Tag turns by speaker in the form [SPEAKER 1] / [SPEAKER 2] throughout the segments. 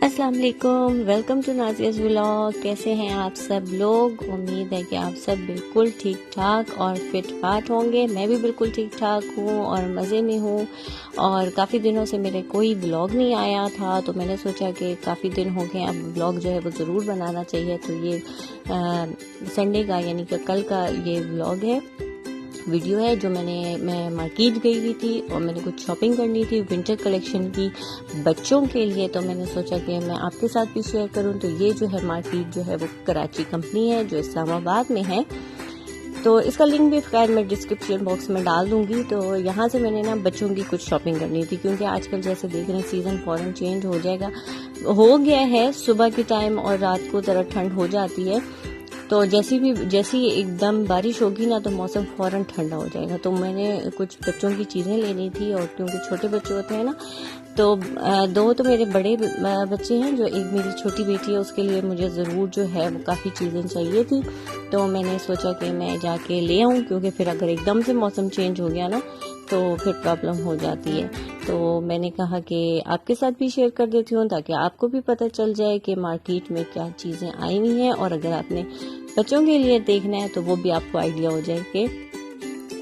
[SPEAKER 1] अस्सलाम वालेकुम, welcome to नाज़ियाज़ vlog. कैसे हैं आप सब लोग? उम्मीद है कि आप सब बिल्कुल ठीक ठाक और फिट फाट होंगे। मैं भी बिल्कुल ठीक ठाक हूँ और मज़े में हूँ। और काफ़ी दिनों से मेरे कोई व्लॉग नहीं आया था, तो मैंने सोचा कि काफ़ी दिन हो गए, अब व्लॉग जो है वो ज़रूर बनाना चाहिए। तो ये संडे का यानी कि कल का ये व्लॉग है, वीडियो है जो मैं मार्केट गई हुई थी और मैंने कुछ शॉपिंग करनी थी विंटर कलेक्शन की बच्चों के लिए। तो मैंने सोचा कि मैं आपके साथ भी शेयर करूं। तो ये जो है मार्केट जो है वो कराची कंपनी है जो इस्लामाबाद में है। तो इसका लिंक भी खैर मैं डिस्क्रिप्शन बॉक्स में डाल दूंगी। तो यहाँ से मैंने ना बच्चों की कुछ शॉपिंग करनी थी, क्योंकि आजकल जैसे देख रहे हैं सीज़न फ़ौरन चेंज हो गया है। सुबह के टाइम और रात को ज़रा ठंड हो जाती है, तो जैसी एकदम बारिश होगी ना तो मौसम फ़ौरन ठंडा हो जाएगा। तो मैंने कुछ बच्चों की चीज़ें लेनी थी, और क्योंकि छोटे बच्चे होते हैं ना, तो दो तो मेरे बड़े बच्चे हैं, जो एक मेरी छोटी बेटी है, उसके लिए मुझे ज़रूर जो है वो काफ़ी चीज़ें चाहिए थी। तो मैंने सोचा कि मैं जाके ले आऊँ, क्योंकि फिर अगर एकदम से मौसम चेंज हो गया ना तो फिर प्रॉब्लम हो जाती है। तो मैंने कहा कि आपके साथ भी शेयर कर देती हूँ, ताकि आपको भी पता चल जाए कि मार्केट में क्या चीज़ें आई हुई हैं, और अगर आपने बच्चों के लिए देखना है तो वो भी आपको आइडिया हो जाए कि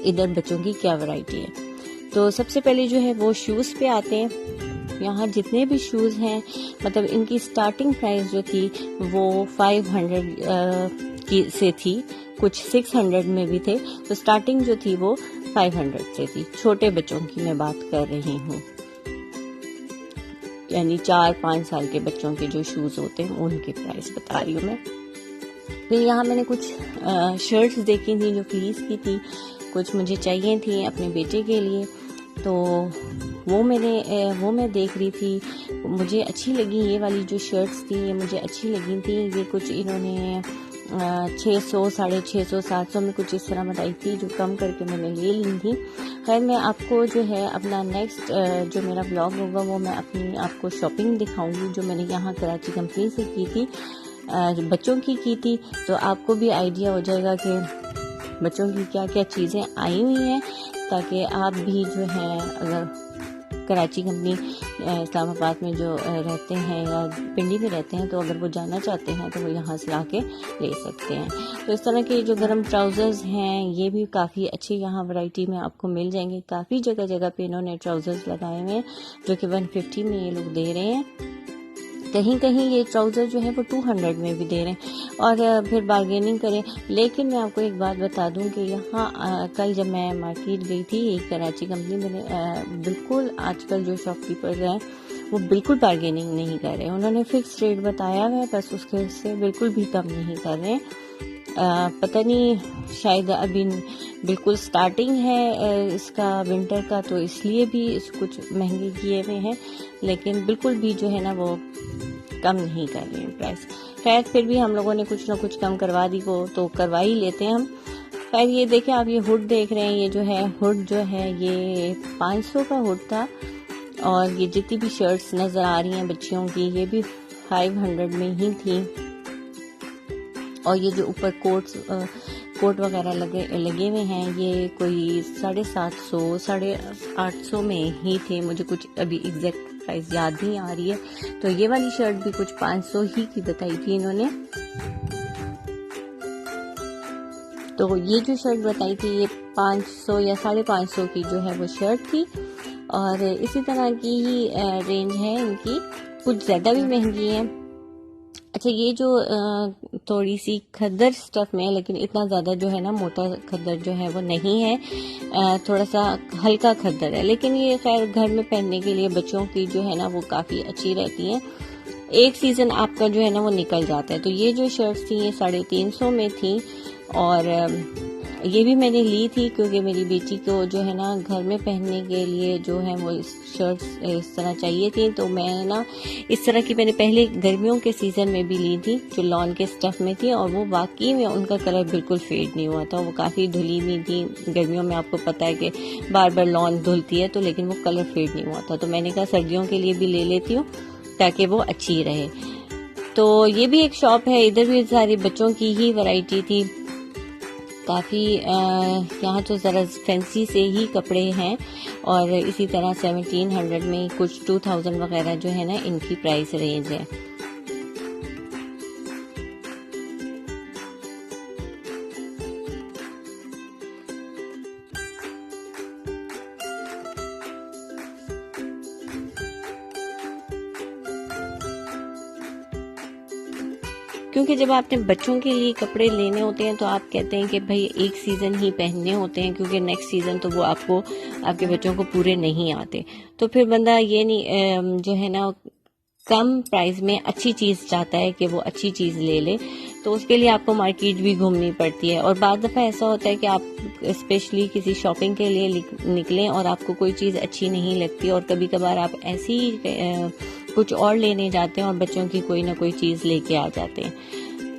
[SPEAKER 1] इधर बच्चों की क्या वैरायटी है। तो सबसे पहले जो है वो शूज़ पे आते हैं। यहाँ जितने भी शूज़ हैं, मतलब इनकी स्टार्टिंग प्राइस जो थी वो 500 की से थी, कुछ 600 में भी थे। तो स्टार्टिंग जो थी वो 500 से थी। छोटे बच्चों की मैं बात कर रही हूँ, यानी 4-5 साल के बच्चों के जो शूज़ होते हैं उनकी प्राइस बता रही हूँ मैं। फिर यहाँ मैंने कुछ शर्ट्स देखी थी जो फ्लीस की थी, कुछ मुझे चाहिए थी अपने बेटे के लिए। तो वो मैं देख रही थी, मुझे अच्छी लगी। ये वाली जो शर्ट्स थी ये मुझे अच्छी लगी थी। ये कुछ इन्होंने 600, 650, 700 में कुछ इस तरह बताई थी, जो कम करके मैंने ले ली थी। खैर मैं आपको जो है अपना नेक्स्ट जो मेरा ब्लॉग होगा वो मैं अपनी आपको शॉपिंग दिखाऊंगी, जो मैंने यहाँ कराची कंपनी से की थी, बच्चों की थी। तो आपको भी आइडिया हो जाएगा कि बच्चों की क्या क्या चीज़ें आई हुई हैं, ताकि आप भी जो है अगर कराची कंपनी इस्लामाबाद में जो रहते हैं या पिंडी में रहते हैं, तो अगर वो जाना चाहते हैं तो वो यहाँ से आके ले सकते हैं। तो इस तरह के जो गर्म ट्राउज़र्स हैं ये भी काफ़ी अच्छे यहाँ वैरायटी में आपको मिल जाएंगे। काफ़ी जगह जगह पे इन्होंने ट्राउज़र्स लगाए हुए हैं, जो कि 150 में ये लोग दे रहे हैं। कहीं कहीं ये ट्राउज़र जो है वो 200 में भी दे रहे हैं, और फिर बार्गेनिंग करें। लेकिन मैं आपको एक बात बता दूं कि यहाँ कल जब मैं मार्केट गई थी कराची कंपनी में, बिल्कुल आजकल जो शॉपकीपर्स हैं वो बिल्कुल बार्गेनिंग नहीं कर रहे हैं। उन्होंने फिक्स रेट बताया है, बस उसके से बिल्कुल भी कम नहीं कर रहे हैं। पता नहीं, शायद अभी बिल्कुल स्टार्टिंग है इसका विंटर का, तो इसलिए भी कुछ महंगे किए हुए हैं, लेकिन बिल्कुल भी जो है ना वो कम नहीं कर रहे हैं प्राइस। खैर फिर भी हम लोगों ने कुछ ना कुछ कम करवा दी को तो करवा ही लेते हैं हम। खैर ये देखें आप, ये हुड देख रहे हैं, ये जो है हुड जो है ये 500 का हुड था, और ये जितनी भी शर्ट्स नज़र आ रही हैं बच्चियों की ये भी 500 में ही थी। और ये जो ऊपर कोट वगैरह लगे हुए हैं ये कोई 750, 850 में ही थे। मुझे कुछ अभी एग्जैक्ट प्राइस याद नहीं आ रही है। तो ये वाली शर्ट भी कुछ 500 ही की बताई थी इन्होंने। तो ये जो शर्ट बताई थी ये 500 या 550 की जो है वो शर्ट थी, और इसी तरह की ही रेंज है इनकी, कुछ ज़्यादा भी महंगी है। अच्छा, ये जो थोड़ी सी खद्दर स्टफ में है, लेकिन इतना ज़्यादा जो है ना मोटा खद्दर जो है वो नहीं है, थोड़ा सा हल्का खद्दर है, लेकिन ये खैर घर में पहनने के लिए बच्चों की जो है ना वो काफ़ी अच्छी रहती हैं। एक सीज़न आपका जो है ना वो निकल जाता है। तो ये जो शर्ट्स थी ये 350 में थी, और ये भी मैंने ली थी क्योंकि मेरी बेटी को जो है ना घर में पहनने के लिए जो है वो शर्ट्स इस तरह चाहिए थी। तो मैं ना इस तरह की मैंने पहले गर्मियों के सीज़न में भी ली थी, जो लॉन के स्टफ़ में थी, और वो वाकई में उनका कलर बिल्कुल फेड नहीं हुआ था। वो काफ़ी धुली हुई थी। गर्मियों में आपको पता है कि बार बार लॉन धुलती है, तो लेकिन वो कलर फेड नहीं हुआ था। तो मैंने कहा सर्दियों के लिए भी ले लेती हूँ ताकि वो अच्छी रहे। तो ये भी एक शॉप है, इधर भी सारी बच्चों की ही वैरायटी थी। काफ़ी यहाँ तो ज़रा फैंसी से ही कपड़े हैं, और इसी तरह 1700 में कुछ 2000 वगैरह जो है ना इनकी प्राइस रेंज है। क्योंकि जब आपने बच्चों के लिए कपड़े लेने होते हैं तो आप कहते हैं कि भाई एक सीज़न ही पहनने होते हैं, क्योंकि नेक्स्ट सीज़न तो वो आपको आपके बच्चों को पूरे नहीं आते। तो फिर बंदा ये नहीं जो है ना कम प्राइस में अच्छी चीज़ चाहता है कि वो अच्छी चीज़ ले ले, तो उसके लिए आपको मार्केट भी घूमनी पड़ती है। और बाद दफ़ा ऐसा होता है कि आप स्पेशली किसी शॉपिंग के लिए निकलें और आपको कोई चीज़ अच्छी नहीं लगती, और कभी कभार आप ऐसी कुछ और लेने जाते हैं और बच्चों की कोई ना कोई चीज़ लेके आ जाते हैं।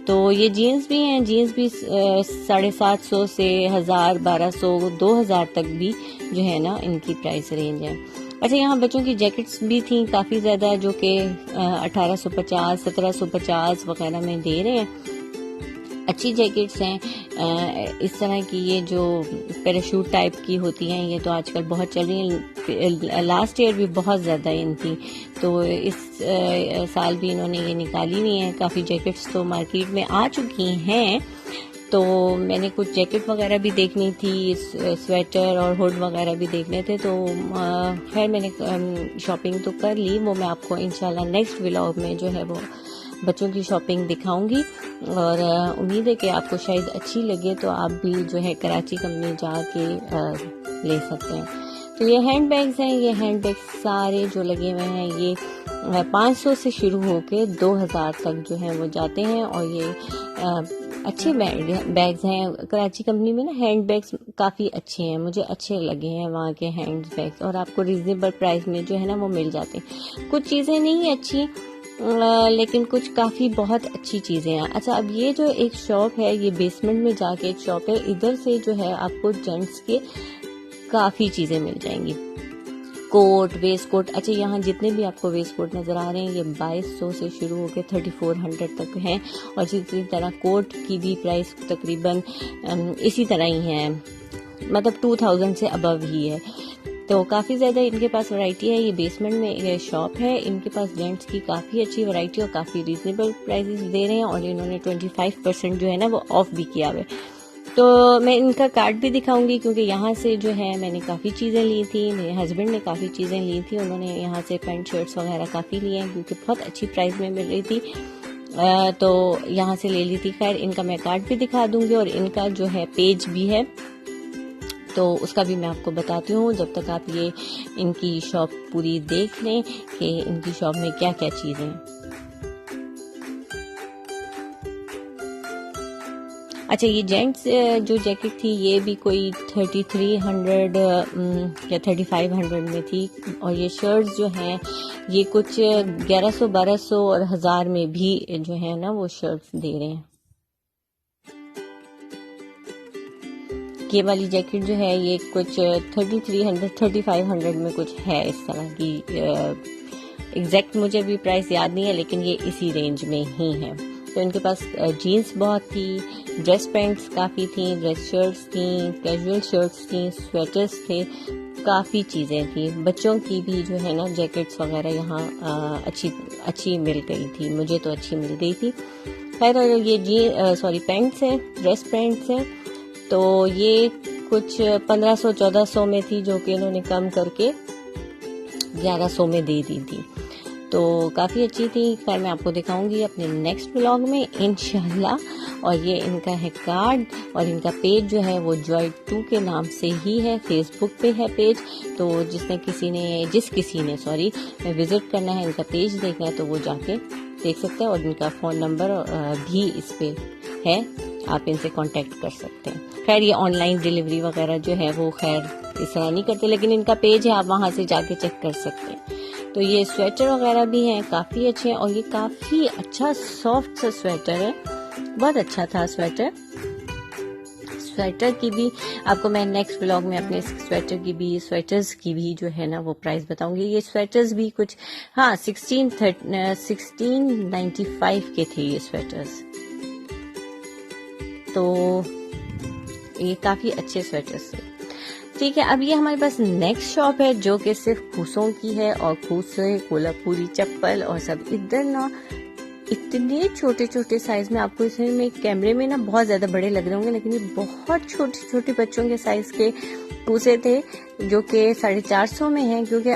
[SPEAKER 1] तो ये जीन्स भी हैं, जीन्स भी 750 से 1000, 1200, 2000 तक भी जो है ना इनकी प्राइस रेंज है। अच्छा, यहाँ बच्चों की जैकेट्स भी थी काफ़ी ज़्यादा, जो कि 1850, 1750 वगैरह में दे रहे हैं। अच्छी जैकेट्स हैं इस तरह की, ये जो पैराशूट टाइप की होती हैं, ये तो आजकल बहुत चल रही हैं। लास्ट ईयर भी बहुत ज़्यादा इन थी, तो इस साल भी इन्होंने ये निकाली हुई हैं। काफ़ी जैकेट्स तो मार्केट में आ चुकी हैं, तो मैंने कुछ जैकेट वगैरह भी देखनी थी, स्वेटर और हुड वगैरह भी देखने थे, तो खैर मैंने शॉपिंग तो कर ली। वो मैं आपको इंशाल्लाह नेक्स्ट व्लॉग में जो है वो बच्चों की शॉपिंग दिखाऊंगी, और उम्मीद है कि आपको शायद अच्छी लगे, तो आप भी जो है कराची कंपनी जाके ले सकते हैं। तो ये हैंड बैग्स हैं, ये हैंड बैग्स सारे जो लगे हुए हैं ये 500 से शुरू होके 2000 तक जो है वो जाते हैं, और ये अच्छे बैग्स हैं। कराची कंपनी में ना हैंड बैग्स काफ़ी अच्छे हैं, मुझे अच्छे लगे हैं वहाँ के हैंड बैग्स, और आपको रिजनेबल प्राइस में जो है ना वो मिल जाते हैं। कुछ चीज़ें नहीं अच्छी, लेकिन कुछ काफ़ी बहुत अच्छी चीज़ें हैं। अच्छा, अब ये जो एक शॉप है, ये बेसमेंट में जाके एक शॉप है, इधर से जो है आपको जेंट्स के काफ़ी चीज़ें मिल जाएंगी, कोट, वेस्ट कोट। अच्छा, यहाँ जितने भी आपको वेस्ट कोट नज़र आ रहे हैं ये 2200 से शुरू होकर 3400 तक हैं, और इसी तरह कोट की भी प्राइस तकरीबन इसी तरह ही है, मतलब 2000 से अबव ही है। तो काफ़ी ज़्यादा इनके पास वैरायटी है। ये बेसमेंट में ये शॉप है, इनके पास जेंट्स की काफ़ी अच्छी वैरायटी और काफ़ी रीजनेबल प्राइसेस दे रहे हैं, और इन्होंने 25% जो है ना वो ऑफ भी किया हुआ है। तो मैं इनका कार्ड भी दिखाऊंगी, क्योंकि यहाँ से जो है मैंने काफ़ी चीज़ें ली थी, मेरे हस्बैंड ने काफ़ी चीज़ें ली थी, उन्होंने यहाँ से पैंट शर्ट्स वगैरह काफ़ी लिए हैं, क्योंकि बहुत अच्छी प्राइस में मिल रही थी, तो यहाँ से ले ली थी। खैर, इनका मैं कार्ड भी दिखा दूंगी, और इनका जो है पेज भी है, तो उसका भी मैं आपको बताती हूँ, जब तक आप ये इनकी शॉप पूरी देख लें कि इनकी शॉप में क्या क्या चीज़ें हैं। अच्छा, ये जेंट्स जो जैकेट थी ये भी कोई 3300 या 3500 में थी, और ये शर्ट्स जो हैं ये कुछ 1100, 1200 और 1000 में भी जो है ना वो शर्ट्स दे रहे हैं। ये वाली जैकेट जो है ये कुछ 3300, 3500 में कुछ है इस तरह की, एग्जैक्ट मुझे भी प्राइस याद नहीं है, लेकिन ये इसी रेंज में ही है। तो इनके पास जीन्स बहुत थी, ड्रेस पैंट्स काफ़ी थी, ड्रेस शर्ट्स थी, कैजुअल शर्ट्स थी, स्वेटर्स थे, काफ़ी चीज़ें थी। बच्चों की भी जो है ना जैकेट्स वगैरह यहाँ अच्छी मिल गई थी, मुझे तो अच्छी मिल गई थी। खैर, ये पैंट्स हैं, ड्रेस पैंट्स हैं, तो ये कुछ 1500, 1400 में थी, जो कि इन्होंने कम करके 1100 में दे दी थी, तो काफ़ी अच्छी थी। खैर, मैं आपको दिखाऊंगी अपने नेक्स्ट व्लॉग में इंशाल्लाह। और ये इनका है कार्ड, और इनका पेज जो है वो जॉय 2 के नाम से ही है, फेसबुक पे है पेज, तो जिस किसी ने विज़िट करना है, इनका पेज देखना है, तो वो जाके देख सकते हैं, और इनका फ़ोन नंबर भी इस पे है, आप इनसे कांटेक्ट कर सकते हैं। खैर, ये ऑनलाइन डिलीवरी वगैरह जो है वो खैर इस तरह नहीं करते, लेकिन इनका पेज है, आप वहाँ से जाके चेक कर सकते हैं। तो ये स्वेटर वगैरह भी हैं, काफ़ी अच्छे हैं, और ये काफ़ी अच्छा सॉफ्ट सा स्वेटर है, बहुत अच्छा था स्वेटर की भी आपको मैं नेक्स्ट व्लॉग में अपने स्वेटर्स की भी जो है ना वो प्राइस बताऊंगी। ये स्वेटर्स भी कुछ 1695 के थे ये स्वेटर्स। तो ये काफ़ी अच्छे स्वेटर्स थे। ठीक है, अब ये हमारे पास नेक्स्ट शॉप है जो कि सिर्फ खूसों की है, और खूसे, कोल्हापुरी चप्पल और सब। इधर ना इतने छोटे छोटे साइज में, आपको इसमें कैमरे में ना बहुत ज़्यादा बड़े लग रहे होंगे, लेकिन ये बहुत छोटे छोटे बच्चों के साइज के खूसे थे जो कि 450 में हैं, क्योंकि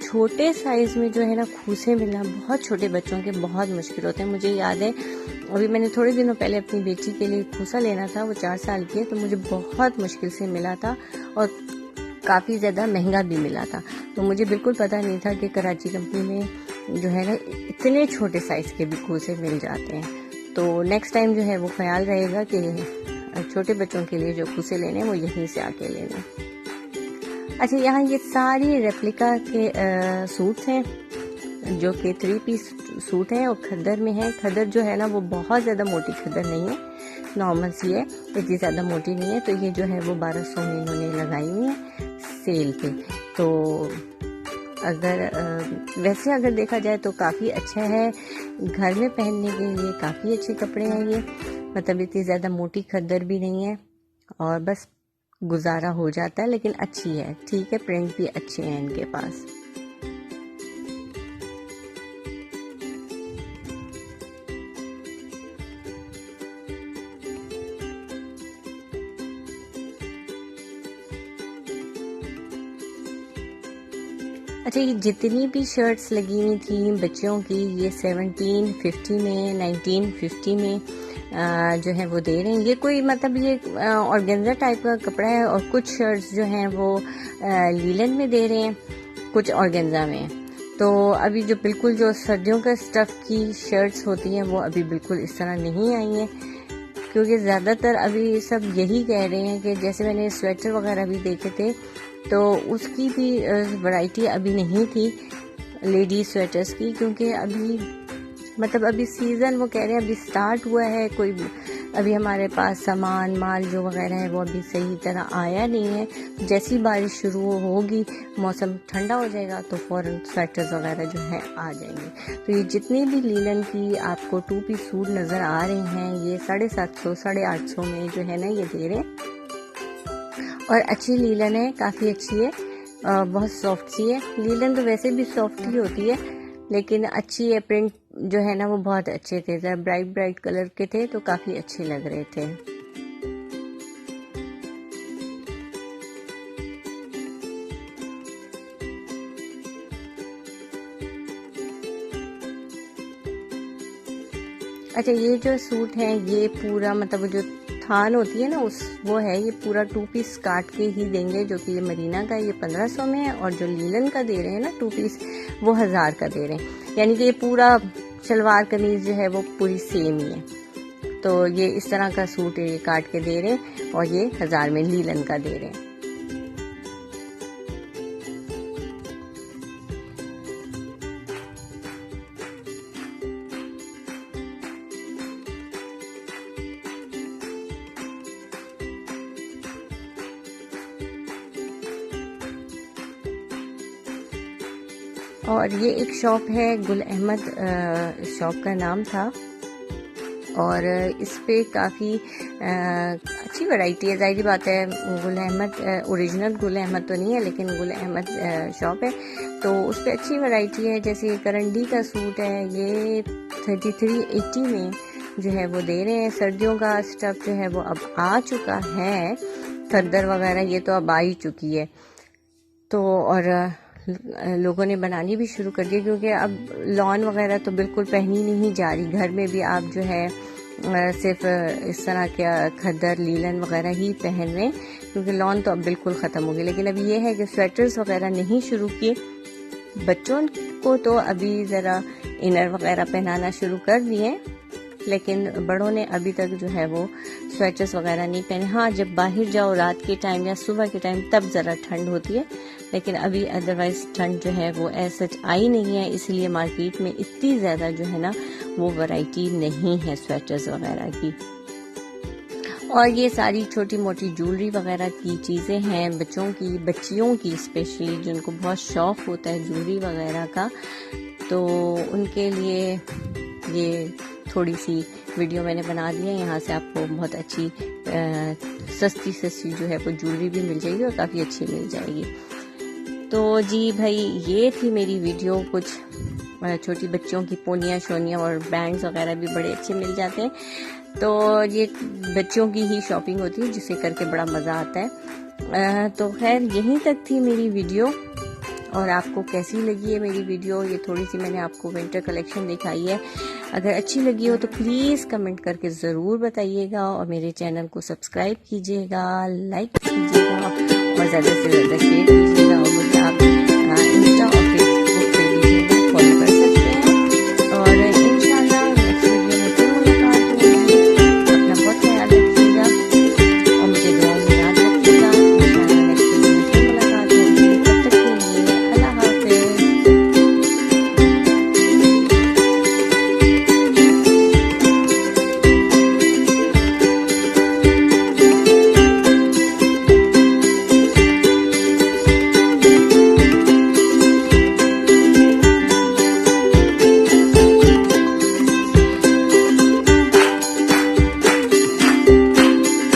[SPEAKER 1] छोटे साइज में जो है ना खूसे मिलना बहुत छोटे बच्चों के बहुत मुश्किल होते हैं। मुझे याद है अभी मैंने थोड़े दिनों पहले अपनी बेटी के लिए खूसा लेना था, वो 4 साल की है, तो मुझे बहुत मुश्किल से मिला था और काफ़ी ज़्यादा महंगा भी मिला था। तो मुझे बिल्कुल पता नहीं था कि कराची कंपनी में जो है ना इतने छोटे साइज़ के भी खूसे मिल जाते हैं। तो नेक्स्ट टाइम जो है वो ख्याल रहेगा कि छोटे बच्चों के लिए जो खूसे लेने हैं वो यहीं से आके लेने। अच्छा, यहाँ ये सारी रेप्लिका के सूट्स हैं जो कि 3 पीस सूट हैं और खद्दर में है। खद्दर जो है ना वो बहुत ज़्यादा मोटी खद्दर नहीं है, नॉर्मल सी है, इतनी ज़्यादा मोटी नहीं है। तो ये जो है वो 1200 में इन्होंने लगाई हुई है सेल पे। तो वैसे अगर देखा जाए तो काफ़ी अच्छा है, घर में पहनने के लिए काफ़ी अच्छे कपड़े हैं ये, मतलब इतनी ज़्यादा मोटी खद्दर भी नहीं है और बस गुजारा हो जाता है, लेकिन अच्छी है, ठीक है, प्रिंट भी अच्छे हैं इनके पास। अच्छा, ये जितनी भी शर्ट्स लगी हुई थी बच्चों की, ये 1750 में, 1950 में जो है वो दे रहे हैं। ये कोई मतलब ये ऑर्गेन्जा टाइप का कपड़ा है, और कुछ शर्ट्स जो हैं वो लीलन में दे रहे हैं, कुछ ऑर्गेन्जा में। तो अभी जो बिल्कुल जो सर्दियों का स्टफ़ की शर्ट्स होती हैं वो अभी बिल्कुल इस तरह नहीं आई हैं, क्योंकि ज़्यादातर अभी सब यही कह रहे हैं कि जैसे मैंने स्वेटर वगैरह भी देखे थे तो उसकी भी वैरायटी अभी नहीं थी लेडीज स्वेटर्स की, क्योंकि अभी मतलब अभी सीज़न वो कह रहे हैं अभी स्टार्ट हुआ है, कोई अभी हमारे पास सामान माल जो वगैरह है वो अभी सही तरह आया नहीं है। जैसी बारिश शुरू होगी, मौसम ठंडा हो जाएगा तो फ़ौरन स्वेटर्स वगैरह जो है आ जाएंगे। तो ये जितने भी लीलन की आपको 2 पीस सूट नज़र आ रहे हैं, ये 750 850 में जो है ना ये दे रहे हैं, और अच्छी लीलन है, काफ़ी अच्छी है, बहुत सॉफ्ट सी है। लीलन तो वैसे भी सॉफ्ट ही होती है, लेकिन अच्छी है। प्रिंट जो है ना वो बहुत अच्छे थे, ज़रा ब्राइट ब्राइट कलर के थे, तो काफ़ी अच्छे लग रहे थे। अच्छा, ये जो सूट है ये पूरा मतलब जो थान होती है ना वो है, ये पूरा 2 पीस काट के ही देंगे, जो कि ये मरीना का ये 1500 में है, और जो लीलन का दे रहे हैं ना 2 पीस वो 1000 का दे रहे हैं। यानी कि ये पूरा शलवार कमीज जो है वो पूरी सेम ही है। तो ये इस तरह का सूट ये काट के दे रहे हैं, और ये 1000 में लीलन का दे रहे हैं। और ये एक शॉप है गुल अहमद, शॉप का नाम था, और इस पे काफ़ी अच्छी वैरायटी है। ज़ाहिर बात है गुल अहमद ओरिजिनल गुल अहमद तो नहीं है, लेकिन गुल अहमद शॉप है, तो उस पर अच्छी वैरायटी है। जैसे ये करंडी का सूट है, ये 3380 में जो है वो दे रहे हैं। सर्दियों का स्टफ़ जो है वो अब आ चुका है, खद्दर वगैरह ये तो अब आ ही चुकी है। तो और लोगों ने बनानी भी शुरू कर दी, क्योंकि अब लॉन वगैरह तो बिल्कुल पहनी नहीं जा रही। घर में भी आप जो है सिर्फ इस तरह के खद्दर लीलन वगैरह ही पहन रहे हैं, क्योंकि लॉन तो अब बिल्कुल ख़त्म हो गई। लेकिन अभी ये है कि स्वेटर्स वगैरह नहीं शुरू किए। बच्चों को तो अभी ज़रा इनर वगैरह पहनाना शुरू कर दिए, लेकिन बड़ों ने अभी तक जो है वो स्वेटर्स वगैरह नहीं पहने। हाँ, जब बाहर जाओ रात के टाइम या सुबह के टाइम तब ज़रा ठंड होती है, लेकिन अभी अदरवाइज़ ठंड जो है वो ऐसा आई नहीं है, इसलिए मार्केट में इतनी ज़्यादा जो है ना वो वैरायटी नहीं है स्वेटर्स वगैरह की। और ये सारी छोटी मोटी ज्वेलरी वगैरह की चीज़ें हैं बच्चों की, बच्चियों की स्पेशली, जिनको बहुत शौक़ होता है ज्वेलरी वगैरह का। तो उनके लिए ये थोड़ी सी वीडियो मैंने बना दी है। यहाँ से आपको बहुत अच्छी सस्ती जो है वो ज्वेलरी भी मिल जाएगी और काफ़ी अच्छी मिल जाएगी। तो जी भाई, ये थी मेरी वीडियो। कुछ छोटी बच्चों की पोनियाँ शोनियाँ और बैंग्स वगैरह भी बड़े अच्छे मिल जाते हैं। तो ये बच्चों की ही शॉपिंग होती है जिसे करके बड़ा मज़ा आता है। तो खैर यहीं तक थी मेरी वीडियो। और आपको कैसी लगी है मेरी वीडियो? ये थोड़ी सी मैंने आपको विंटर कलेक्शन दिखाई है। अगर अच्छी लगी हो तो प्लीज़ कमेंट करके ज़रूर बताइएगा और मेरे चैनल को सब्सक्राइब कीजिएगा, लाइक कीजिएगा और ज़्यादा से ज़्यादा शेयर कीजिएगा। और मुझे आप इंस्टा और